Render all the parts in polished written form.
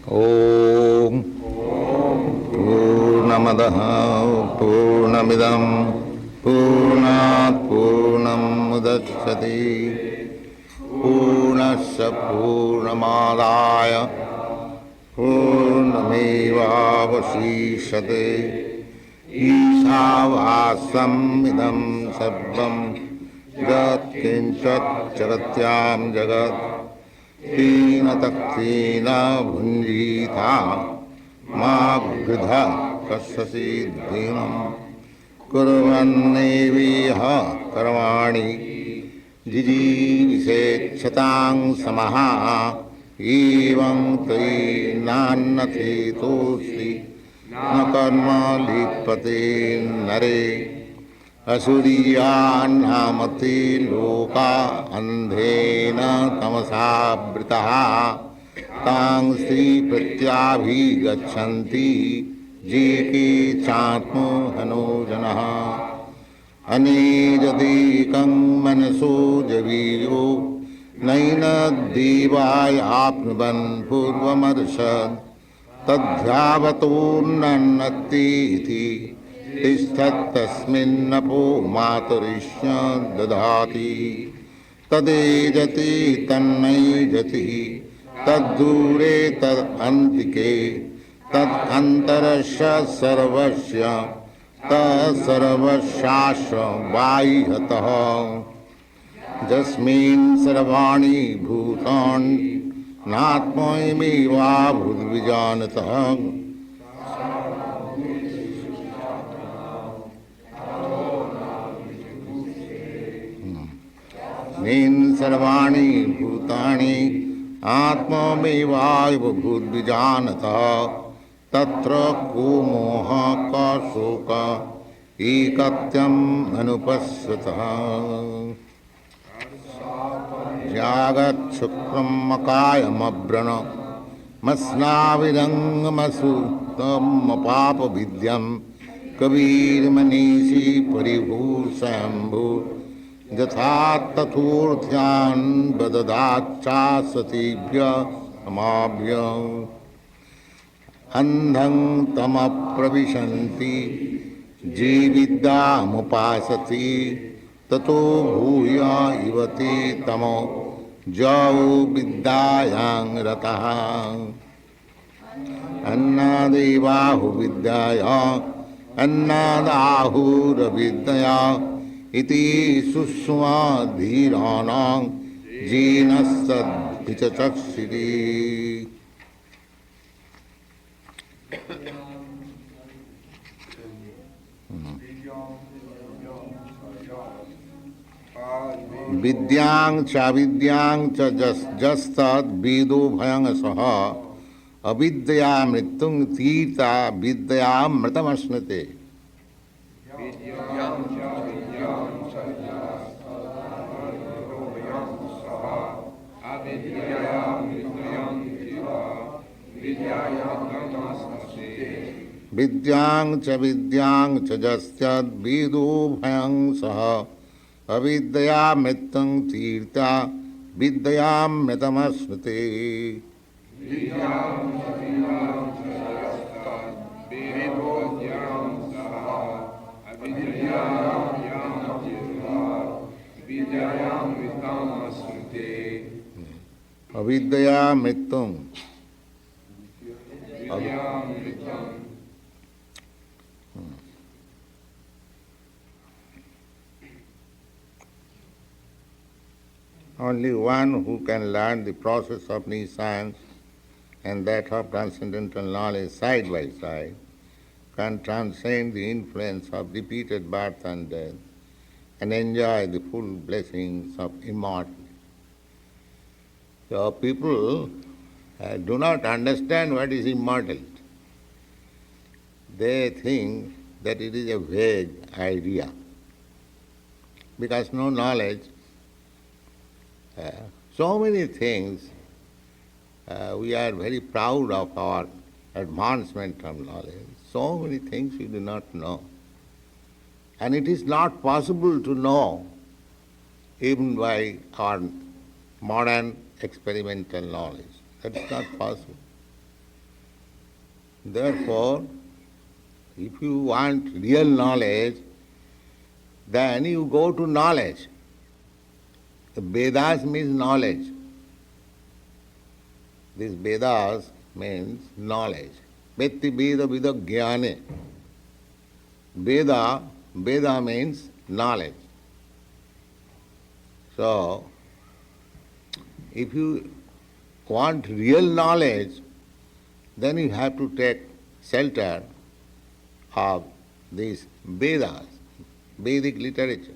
Om Purnamadaha Purnamidam Purnat Purnam Mudachyate Purnasya Purnamadaya Purnamevavasishate Īśāvāsam idam sarvam Jat kinchat jagatyam jagat Tīna taktīna bhunjītā mā gridha kasyasi dhinam kurvanneviha karvāni jijīviseච්ඡataṃ samaha evaṃ tai nānnati tośri na karma lipate nare असुरीयान्नामते लोका अंधेन तमसावृतः तां स्त्री प्रत्याभिगच्छन्ति ये के चात्महनो जनः अनेजदेकं मनसो जवीयो नैन देवाय आप्नुवन् पूर्वमर्षत् तद्ध्यावतोऽन्नत्तीति तिष्ठत्तस्मिन्नपो मातरिष्य दधाति तदेजति तन्नैजति तद्दूरे तदन्तिके तदन्तरस्य सर्वस्य तत्सर्वशाश्व बाह्यतः यस्मिन् सर्वाणि भूतानि नात्मैमेवाभूद्विजानतः नीन सर्वाणि भूतानि आत्ममेवाभूद्विजानतः तत्र को मोह क शोक एकत्यम् अनुपश्यतः जागच्छुक्रमकायमव्रण मस्नाविरङ्गमसुतमपापविद्यं कबीरमनीषी परिभूषम्भु यथा तथोर्थ्यान् बददाच्चासतीभ्य समाभ्य अन्धं तमप्रविशन्ति ये विद्यामुपासते ततो भूय इव ते तमो जौ विद्यायां रतः अन्नादेवाहुविद्याया अन्नादाहुरविद्यया इति सुष्माधीराणां जीनस्तद्भिचक्षिरे विद्यां च अविद्यां च जस्तद्वेदो भयं सः अविद्या मृत्युं तीर्था विद्यामृतमश्नुते विद्यां च जस्यद्वेदो भयं सः अविद्या मृत्युं तीर्था विद्यामृतमश्नुते अविद्या मृत्युं Only one who can learn the process of nescience and that of transcendental knowledge side by side can transcend the influence of repeated birth and death and enjoy the full blessings of immortality. So people do not understand what is immortality. They think that it is a vague idea because no knowledge. So many things, we are very proud of our advancement of knowledge. So many things we do not know. And it is not possible to know even by our modern experimental knowledge. That is not possible. Therefore, if you want real knowledge, then you go to knowledge. The Vedas means knowledge. This Vedas means knowledge. Vetti Veda Vida Jnane. Veda means knowledge. So, if you want real knowledge, then you have to take shelter of these Vedas, Vedic literature.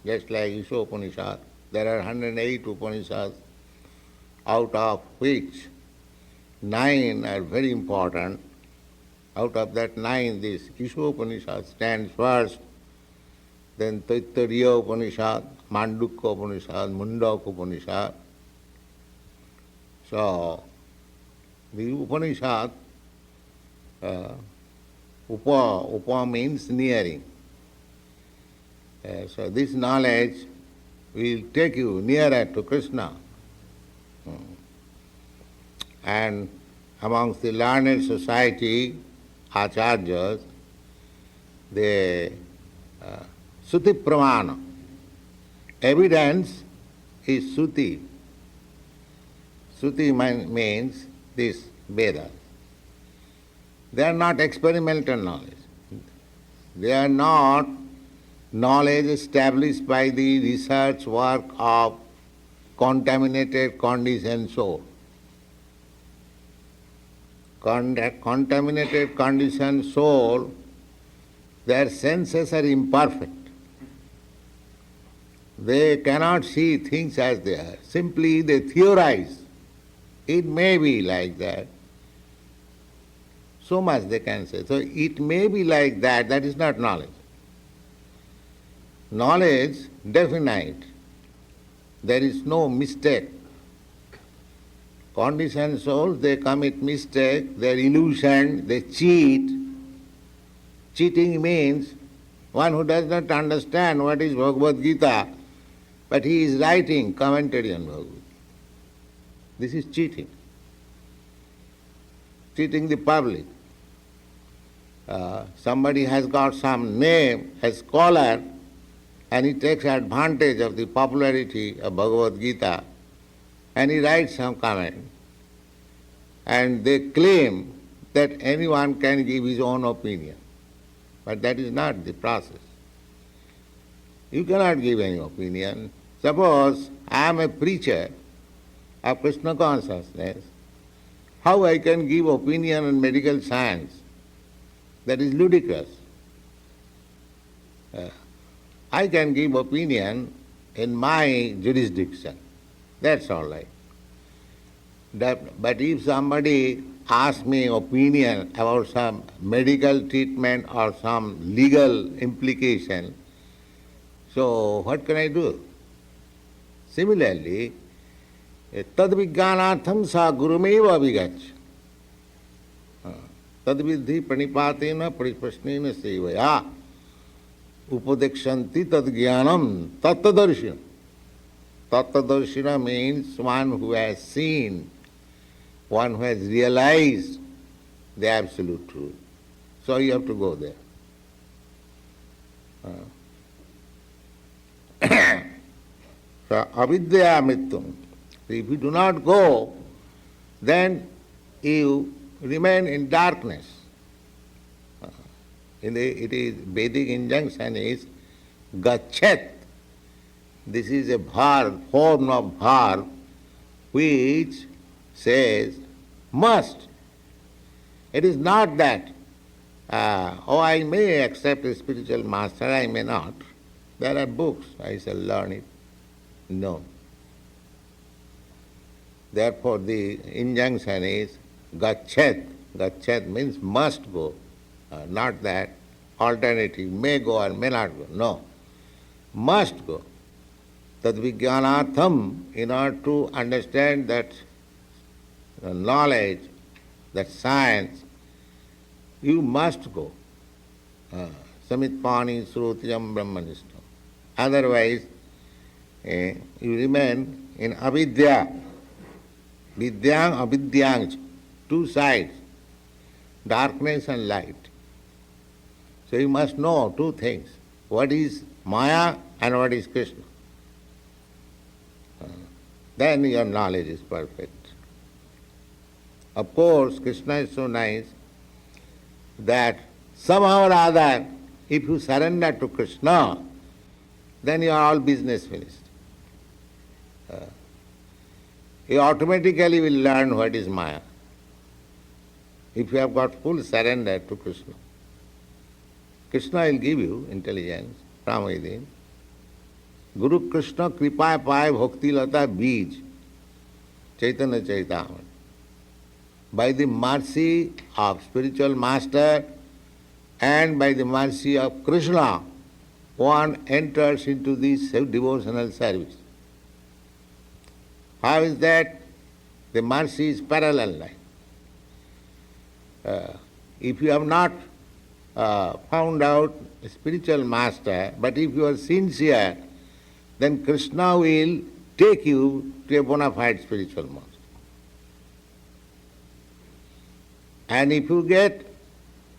Just like Isopanisad, there are 108 Upanishads, out of which 9 are very important. Out of that 9, this Isopanisad stands first, then Taittiriya Upanishad, Mandukya Upanishad, Mundaka Upanishad. So, the Upanishad, Upa means nearing. So this knowledge will take you nearer to Krishna. And amongst the learned society, acharyas, the Suti Pramana, evidence is Suti. Suti means this Vedas. They are not experimental knowledge. They are not knowledge established by the research work of contaminated, conditioned soul. Contaminated, conditioned soul, their senses are imperfect. They cannot see things as they are. Simply they theorize. It may be like that. So much they can say. So it may be like that, that is not knowledge. Knowledge, definite. There is no mistake. Conditioned souls, they commit mistake, they are illusion, they cheat. Cheating means one who does not understand what is Bhagavad Gita, but he is writing commentary on Bhagavad Gita. This is cheating. Cheating the public. Somebody has got some name, a scholar, and he takes advantage of the popularity of Bhagavad Gita, and he writes some comment. And they claim that anyone can give his own opinion. But that is not the process. You cannot give any opinion. Suppose I am a preacher of Krishna consciousness, how I can give opinion on medical science? That is ludicrous. I can give opinion in my jurisdiction. That's all right. But if somebody asks me opinion about some medical treatment or some legal implication, so what can I do? Similarly, tad vijnanatham sa gurumeva vigach. Tad vidhi pranipatena pariprasnena sevaya upadekshanti tad jnanam tattadarshina. Tattadarshina means one who has seen, one who has realized the absolute truth. So you have to go there. So avidya mrityum. If you do not go, then you remain in darkness. Vedic injunction is gachet. This is a verb, form of verb, which says must. It is not that, I may accept a spiritual master, I may not. There are books, I shall learn it. No. Therefore the injunction is gachet. Gachet means must go, not that alternative, may go or may not go. No. Must go. Tad vijnanatham, in order to understand that knowledge, that science, you must go. Samitpani srutiyam brahmanishtam. Otherwise, you remain in avidya. Vidyang, avidyang, two sides. darkness and light. So you must know two things. What is Maya and what is Krishna. Then your knowledge is perfect. Of course, Krishna is so nice that somehow or other, if you surrender to Krishna, then you are all business finished. You automatically will learn what is Maya. If you have got full surrender to Krishna. Krishna will give you intelligence from within. Guru Krishna kripa pai bhakti lata bij Chaitanya Chaitamrita. By the mercy of spiritual master and by the mercy of Krishna, one enters into this devotional service. How is that? The mercy is parallel line. If you have not found out a spiritual master, but if you are sincere, then Krishna will take you to a bona fide spiritual master. And if you get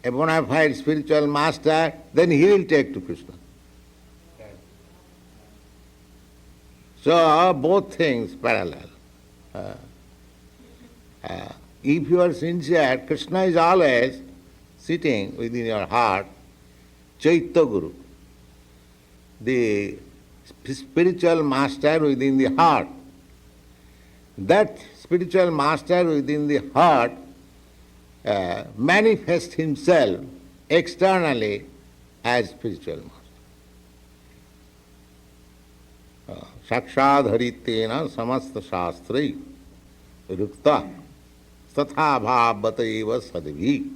a bona fide spiritual master, then he will take to Krishna. So both things parallel. If you are sincere, Krishna is always sitting within your heart, Chaitya Guru, the spiritual master within the heart. That spiritual master within the heart manifests himself externally as spiritual master. Sakshad haritena samasta shastri rukta tatha bhavataiva sadvi.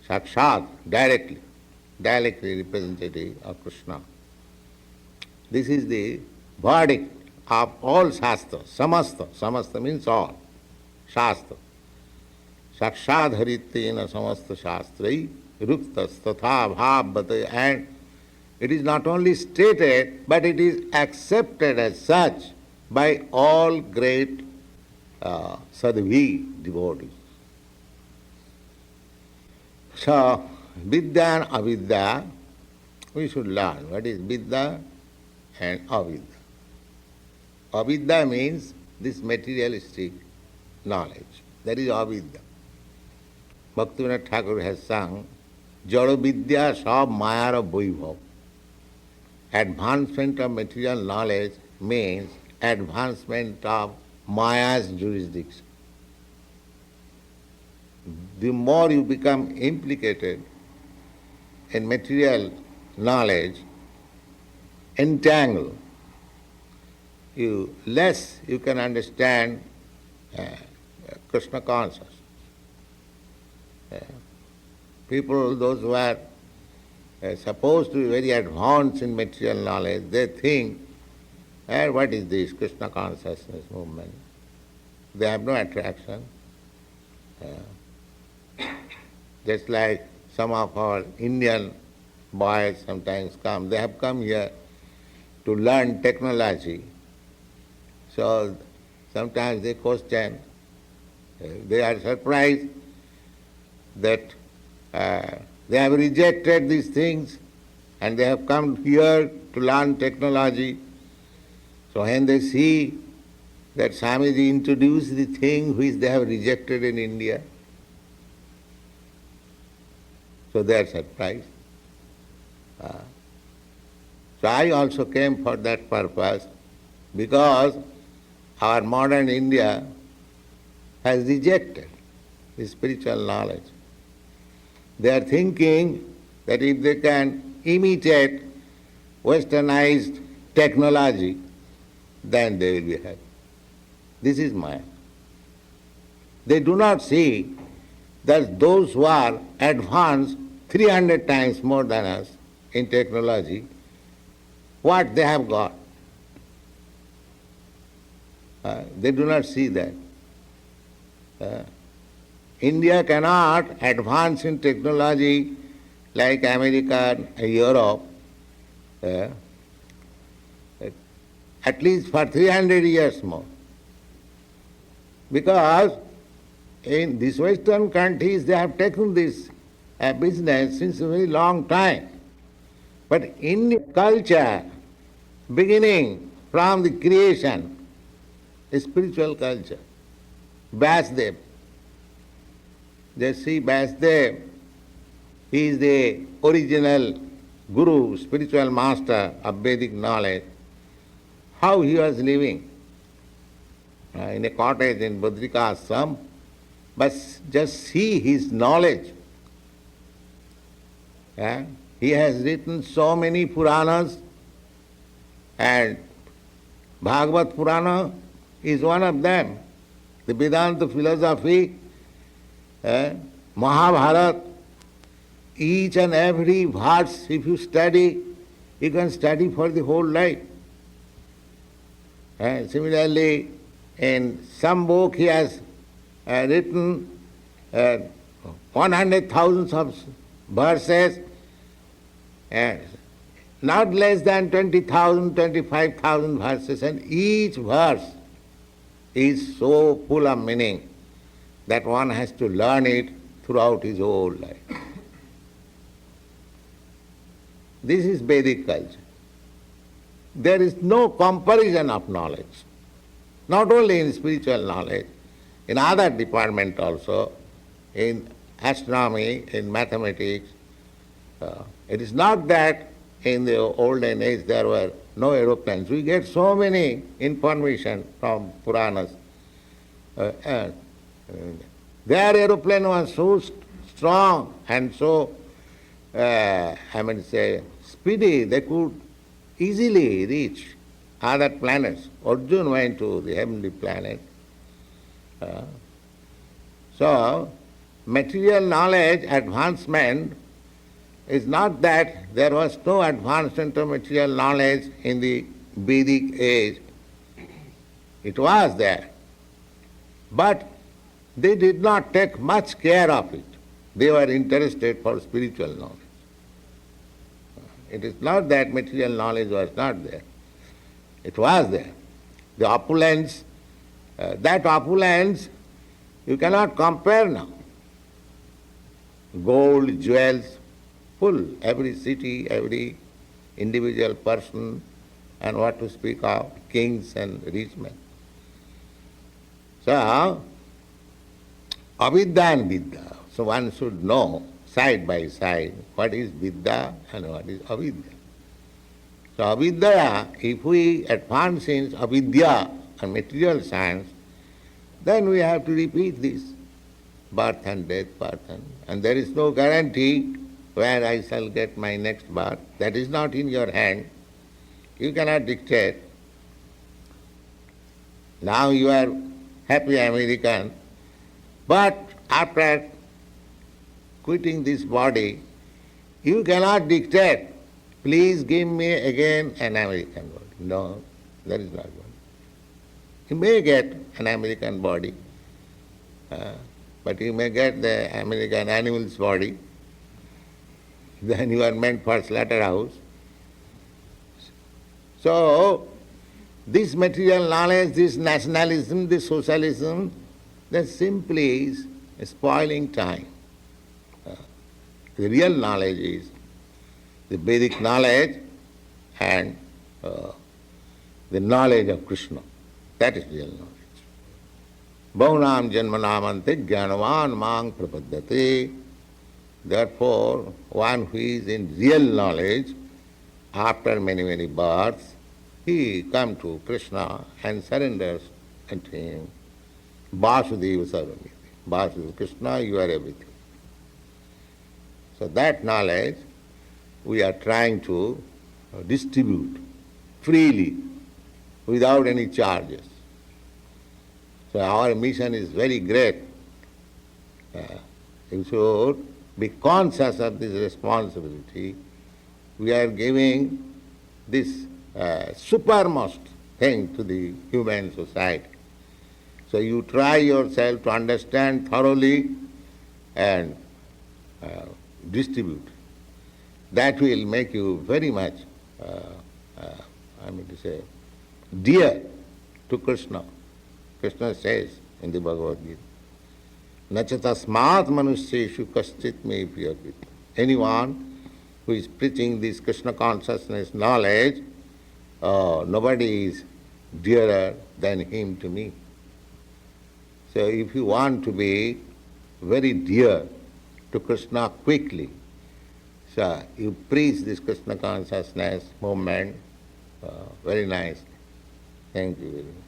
Sakshad, directly representative of Krishna. This is the verdict of all shastras, samasta means all, shastra. Sakshad haritena samasta shastrai ruktas tatha bhavataiva, and it is not only stated, but it is accepted as such by all great sadhvi devotees. So, vidya and avidya, we should learn what is vidya and avidya. Avidya means this materialistic knowledge. That is avidya. Bhaktivinoda Thakur has sung, Jada vidya sab mayara vaibhav. Advancement of material knowledge means advancement of Maya's jurisdiction. The more you become implicated in material knowledge, entangled, less you can understand Krishna consciousness. People, those who are supposed to be very advanced in material knowledge, they think, what is this Krishna consciousness movement? They have no attraction. Just like some of our Indian boys sometimes come, they have come here to learn technology. So sometimes they question, they are surprised that they have rejected these things and they have come here to learn technology. So when they see that Swamiji introduced the thing which they have rejected in India, so they are surprised. So I also came for that purpose, because our modern India has rejected the spiritual knowledge. They are thinking that if they can imitate westernized technology, then they will be happy. This is Maya. They do not see that those who are advanced 300 times more than us in technology, what they have got. They do not see that. India cannot advance in technology like America and Europe, at least for 300 years more. Because In these Western countries, they have taken this business since a very long time. But Indian culture, beginning from the creation, a spiritual culture. Vasudev. Just see Vasudev, he is the original guru, spiritual master of Vedic knowledge. How he was living in a cottage in Badrika Ashram, but just see his knowledge. He has written so many Puranas, and Bhagavad Purana is one of them. The Vedanta philosophy, Mahabharata, each and every verse, if you study, you can study for the whole life. Similarly, in some book he has written 100,000 of verses, not less than 20,000, 25,000 verses, and each verse is so full of meaning that one has to learn it throughout his whole life. This is Vedic culture. There is no comparison of knowledge, not only in spiritual knowledge, in other departments also, in astronomy, in mathematics. It is not that in the olden age there were no aeroplanes. We get so many information from Puranas. Their aeroplane was so strong and so, speedy, they could easily reach other planets. Arjuna went to the heavenly planet. So, material knowledge advancement is not that there was no advancement of material knowledge in the Vedic age. It was there. But they did not take much care of it. They were interested for spiritual knowledge. It is not that material knowledge was not there. It was there. The opulence, that opulence you cannot compare now. Gold, jewels, full, every city, every individual person, and what to speak of, kings and rich men. So, avidya and vidya. So one should know side by side what is vidya and what is avidya. So avidya, if we advance in avidya and material science, then we have to repeat this birth and death, and there is no guarantee where I shall get my next birth. That is not in your hand. You cannot dictate. Now you are happy American, but after quitting this body, you cannot dictate, please give me again an American body. No, that is not one. You may get an American body, but you may get the American animal's body. Then you are meant for slaughterhouse. So, this material knowledge, this nationalism, this socialism, that simply is spoiling time. The real knowledge is the Vedic knowledge and the knowledge of Krishna. That is real knowledge. Bhaunam janmanamante jnanavan mang prapadyate. Therefore, one who is in real knowledge, after many, many births, he comes to Krishna and surrenders unto him. Vasudeva Sarvamiti. Vasudeva, Krishna, you are everything. So that knowledge we are trying to distribute freely, without any charges. So our mission is very great. You should be conscious of this responsibility. We are giving this supermost thing to the human society. So you try yourself to understand thoroughly and distribute. That will make you very much, dear to Krishna. Krishna says in the Bhagavad Gita. Nacha tasmat manusyeshu kaschit me priyakrit. Anyone who is preaching this Krishna consciousness knowledge, nobody is dearer than him to me. So if you want to be very dear to Krishna quickly, so you preach this Krishna consciousness movement, very nice. Thank you very much.